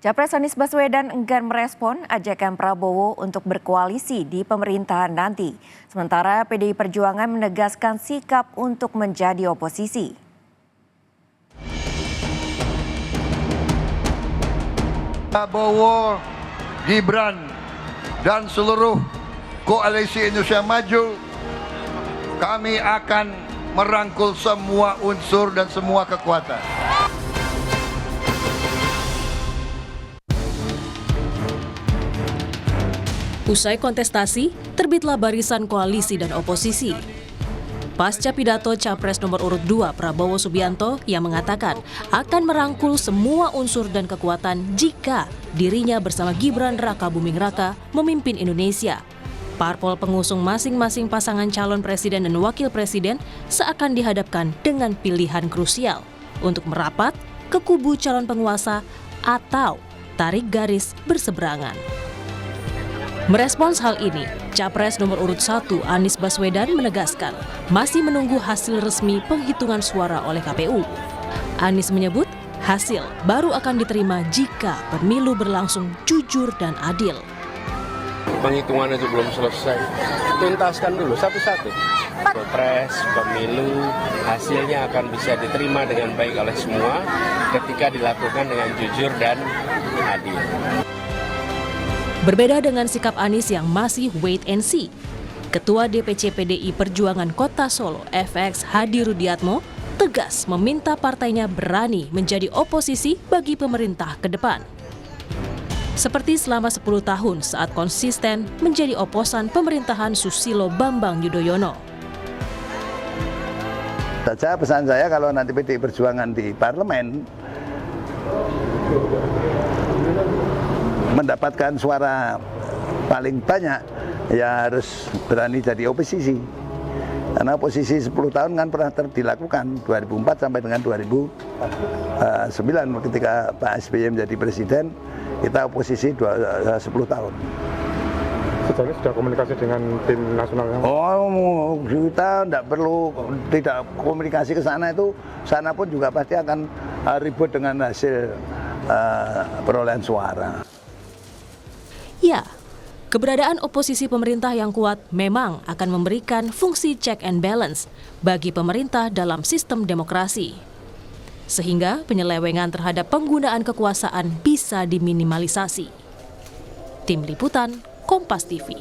Capres Anies Baswedan enggan merespon ajakan Prabowo untuk berkoalisi di pemerintahan nanti. Sementara PDI Perjuangan menegaskan sikap untuk menjadi oposisi. Prabowo, Gibran, dan seluruh koalisi Indonesia Maju, kami akan merangkul semua unsur dan semua kekuatan. Usai kontestasi, terbitlah barisan koalisi dan oposisi. Pasca pidato Capres nomor urut 2 Prabowo Subianto yang mengatakan akan merangkul semua unsur dan kekuatan jika dirinya bersama Gibran Raka Buming Raka memimpin Indonesia. Parpol pengusung masing-masing pasangan calon presiden dan wakil presiden seakan dihadapkan dengan pilihan krusial untuk merapat ke kubu calon penguasa atau tarik garis berseberangan. Merespons hal ini, Capres nomor urut 1 Anies Baswedan menegaskan masih menunggu hasil resmi penghitungan suara oleh KPU. Anies menyebut hasil baru akan diterima jika pemilu berlangsung jujur dan adil. Penghitungan itu belum selesai, tuntaskan dulu satu-satu. Pilpres, pemilu, hasilnya akan bisa diterima dengan baik oleh semua ketika dilakukan dengan jujur dan adil. Berbeda dengan sikap Anies yang masih wait and see, Ketua DPC PDI Perjuangan Kota Solo FX Hadi Rudiatmo tegas meminta partainya berani menjadi oposisi bagi pemerintah ke depan. Seperti selama 10 tahun saat konsisten menjadi oposan pemerintahan Susilo Bambang Yudhoyono. Saja pesan saya kalau nanti PDI Perjuangan di parlemen mendapatkan suara paling banyak, ya harus berani jadi oposisi. Karena oposisi 10 tahun kan pernah dilakukan, 2004 sampai dengan 2009 ketika Pak SBY menjadi presiden, kita oposisi 10 tahun. Sejauh ini sudah komunikasi dengan tim nasional yang... Oh, kita tidak komunikasi ke sana, itu sana pun juga pasti akan ribut dengan hasil perolehan suara. Ya, keberadaan oposisi pemerintah yang kuat memang akan memberikan fungsi check and balance bagi pemerintah dalam sistem demokrasi. Sehingga penyelewengan terhadap penggunaan kekuasaan bisa diminimalisasi. Tim Liputan, Kompas TV.